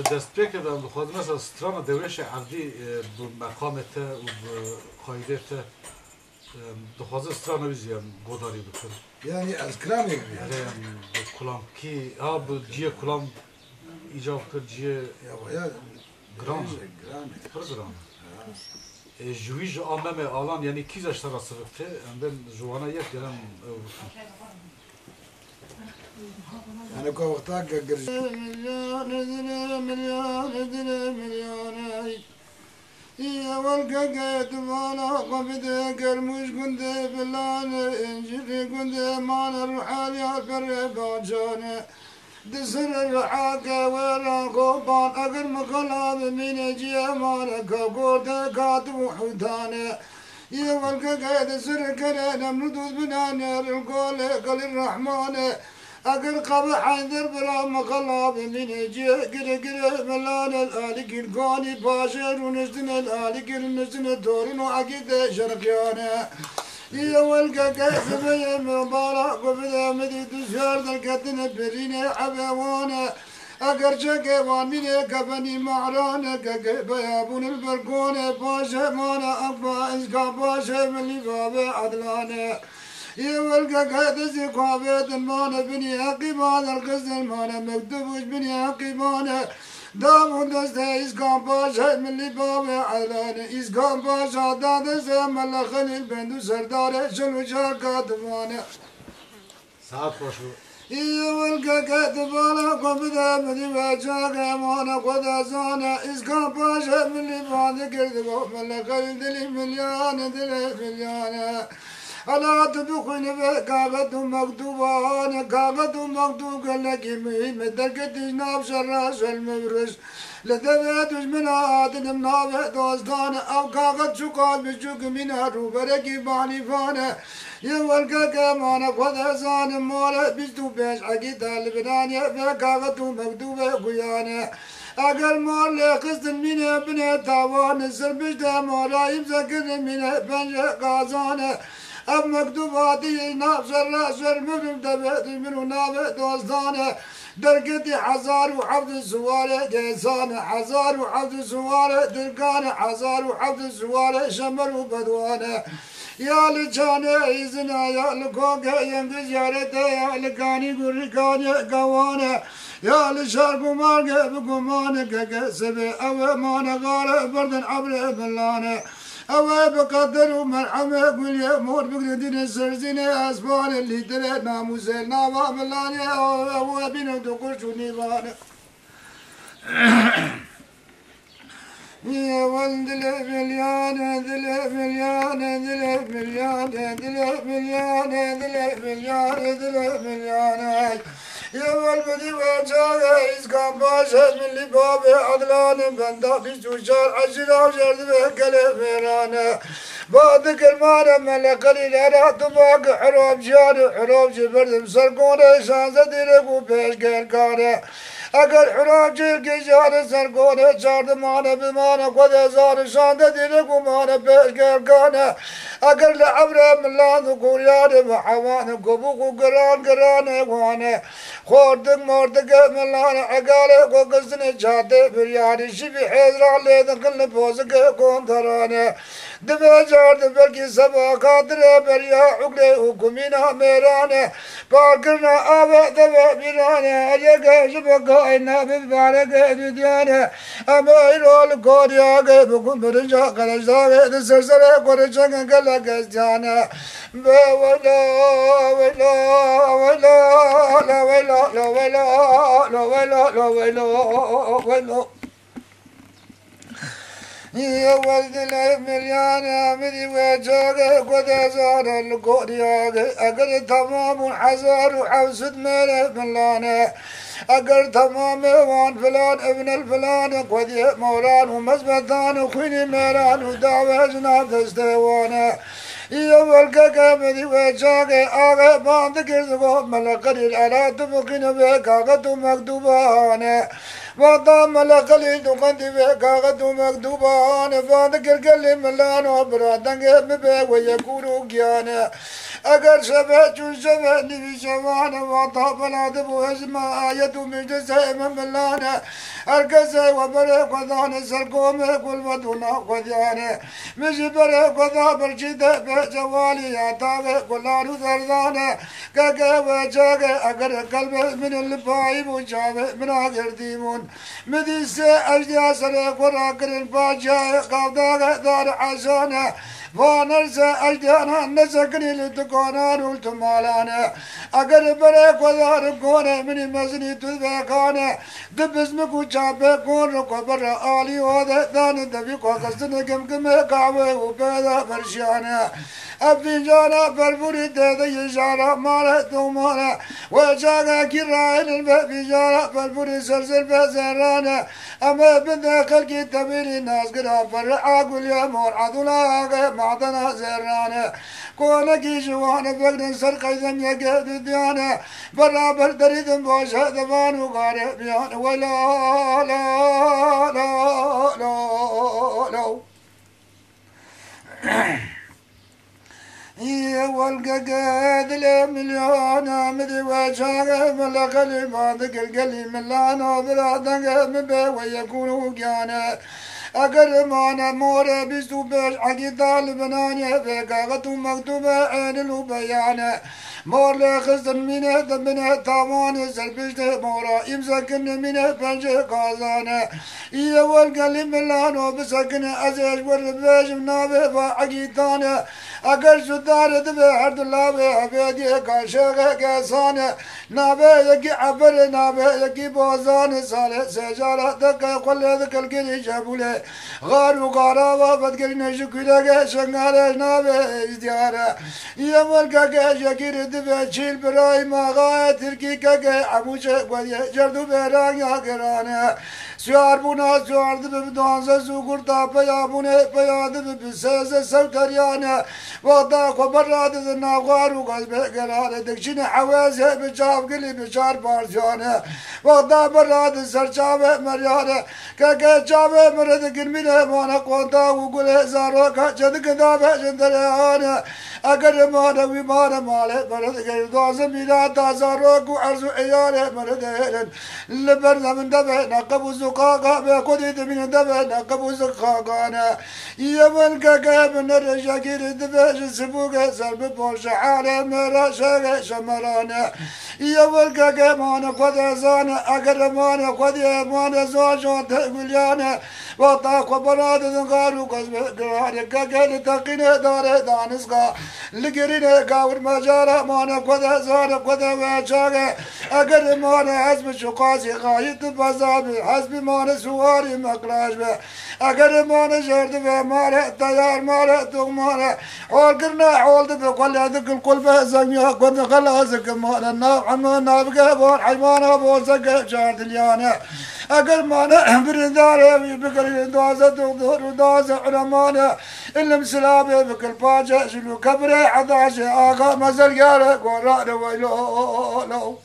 دستپیک دارم بخواد مثلا سترام دورش عردی بمقامته و بقایدته دخوازه سترام نویزیم گوداری بکن یعنی از کرام یک بیاد کلام کی جیه کلام ایجاب کرد جیه گرام گرام جویج آمام آلان یعنی کیزش ترا سبکته اندن جوانا یک گرم يعني كو وقتها قرج مليون يا والقاقات مالا قبدا قرمش كنت بلان انجري كنت مالا الرحال يا فرباجانا دسر الرحاكا ويرا قوبان اقر مقلاب من جيا مالا كاقورتا كاتب وحوتانا يا والقاقات سر كلانا مردود بنانا القول قال الرحمن أقل قبح عندر برا مقلاب من جي قل ملان الآلك القاني باشر ونجدن الآلك ونجدن الدورين وعقيد شرقيانا يا والقا كاسب يا مبارك وبدا مدي تشهر دلقتن برين عبوانا أقر شكوان من كفني معرانا كبيابون البرقون باشا مانا أقبا إسكا باشا من اللي بابا عدلانا يا والقا قادسي قابت المانا بني عقبان القصد المانا مكتوبش بني عقبان دامون دستا إسكان باشا من اللي بابا علانا إسكان باشا دادسا ملا خليل بندو سردار شلو شاكا دمانا ساعت خوشو يا والقا كاتبانا قبدا مدي واجاقا مانا قدا زانا إسكان باشا من اللي بابا كردقو ملا خليل دلي مليانا ألا تبخن بكاغة مكتوبة أنا كاغة مكتوب لك مهم دركت جناب شراش المبرش لدبيتش من آدن منابع دوستان أو كاغة شقال بشوك منها روبركي باني فانا يوالكا كمانا خذا زان مولا بشتو بيش عقيدة لبنانيا بكاغة مكتوبة قيانا أقل مولا قصد من ابن تاوان السربش دا مولا يمسكن من بنجة قازانا أب مكتوباتي نافس الرأسر مبرم دبيت منو نافع دوستانه درقتي حزار وحفظ السوالة ديسانه حزار وحفظ السوالة درقانه حزار وحفظ السوالة شمر وبدوانه يا لجانه إذنا يا لكوكه ينقز يارته يا لكاني قرقاني قوانه يا لشارك مارك بقمانه كسبه أوه مانه غاله بردن عبر بلانه أوه بقدر ومرحمة قول يا مور بقدر السرزين أسبان اللي تلات ناموس النابا ملاني أوه بينو دقوش ونيبان يا ولد الفليان الفليان الفليان الفليان الفليان يا والبدي وجاء إسكان باشا من اللي بابي عدلان بندا بيشوشار عشرة وجرد بكلي فيرانا بعد كلمانا ملا قليل أنا طباق حروب جار حروب جبرد مسرقونا شانزة ديرقو بيش كيركانا أقل حروب جيركي جار سرقونا جارد مانا بمانا قد زار شانزة ديرقو مانا بيش كيركانا أقل لعبرة ملان ذكوريان محوان قبوق قران وانا خوردك موردك ملانا عقالي وقصني جاتي برياني شبي حيزران ليدن كل بوزك كون ترانا دبي جارد بلكي سبا قادرة بريا عقلي حكومينا ميرانا باقرنا آبا دبا بيرانا أجيكا شبكا إنا ببارك ديانا أما إلول كورياكي بكم برجا قرشاكي دسرسري قرشاكي قلق استيانا بولا ولا ولا لا ولا لا ولا لا ولا لا ولا يا ولد المليان مدي وجاك قد زار القرياك أقل تمام حزار وحوسد ملك ملانا أقل تمام وان فلان ابن الفلان قد مولان ومزبطان وخيني ميلان ودعوة جناب تستيوانا يا والقاقا مدي وجاك آغا باند كرزقو ملقري الألا تبقين بك آغا مكتوبانا وطا ملقلي تقندي بك آغا مكتوبانا باند كرقلي ملان وبرادن بك ويكورو كيانا اگر شبه چون شبه نبی شبانه واطا بلاد بو هجمه آیت و مجلسه من بلانه هرکسه و بره قدانه سرقومه قلبتونا قدیانه مجی بره قدا برچیده به جوالی یاتاوه قلانو دردانه که و جاگه اگر قلب من الپایی بوچاوه من آگر دیمون مدیسه اجدیا سره قرا کرن باجای قابداغه دار عشانه وانرزه اجدیانا نسکنی لتکانان التمالانه اگر بره قدار کونه منی مزنی تدبکانه دبزمکو چاپه کون رکو بر آلی وده دان دبی کو قصدن کمکمه قعوه و پیدا برشانه ابی جانا بربوری دیده یشارا ماله دومانه و جاگا کی رائل بی جانا بربوری سرسل بزرانه اما بنده خلقی تبیلی نازگرا پر آگولی مور عدولا آگه معدنا زرانه کونه کی جوانه بگرن سر قیدم یکی دیانه برابر دریدم باشه دوانو گاره بیانه ولا لا لا لا لا والقاقد المليون مدي وجاغ ملق البعض قلقلي ملانا برادنق مبي ويكونوا قانا اگر مانا مورا بيستو بيش عقيدة لبنانيا بقاقتو مكتوبة عين الوبيانة مور لخزن منه دمنه تاوان سربشته مورا امسكن منه پنجه قازانه ايه والقلي ملانو بسكن ازيش وربيش منابه وعقيدانه اگر شدار دبه هرد الله عبيدي كاشغه كسانه نابه يكي عبر نابه يكي بوزان ساله سجاره دك قل دك الكل جابوله غار وغارا وبدكرين شكله شنغاله نابه ازدياره يمل كاك يكير دبه چيل براي ما غا تركي كاك ابوچه قدي جردو بران يا گرانه سوار بونا سوار دبه دانزه سوغرتا پيا بونه پيا دبه سز سوتريانه وقتا خبر راد ناغار وقلب قرار دكشين حوازه بشاف قلي بشار بارجانه وقتا براد سرچاوه مريانه كاكا چاوه مرد قرمينه مانا قونتا وقل زاروكا چد قدابه جندريانه اگر مانا ويمانا ماله مرد قرد دوازه مينا تازاروك وعرزو عيانه مرد هلن لبرنا من دبه نقبو زقاقا بقديد من دبه نقبو زقاقانه يمن كاكا من الرجاكير دبه سبوك سرب بوش حاله مرا شاق شمرانه يول كاكا مانا قد زانه اگر مانا قد مانا زوجون تقوليانه وطا قبرات دنقارو قزب قرار كاكا لتقينه داره دانسقا لقرينه قاور مجارة مانا قد زانه قد وشاقه اگر مانا حسب شقاسي غايت بزابي حسب مانا سواري مقلاش به اگر مانا جرد به مانا تيار مانا تغمانا قرنا حولد بقول هذاك القلب زميا قد خلاصك مانا نعم نابقى بور حيوانا بور سقى شارد اليانا اگر مانا برداري بقل دوازة دكتور ودوازة علمانا اللي مسلابي بقل باجة شلو كبري 11 آقا مزل قارك ورانا ويلو لو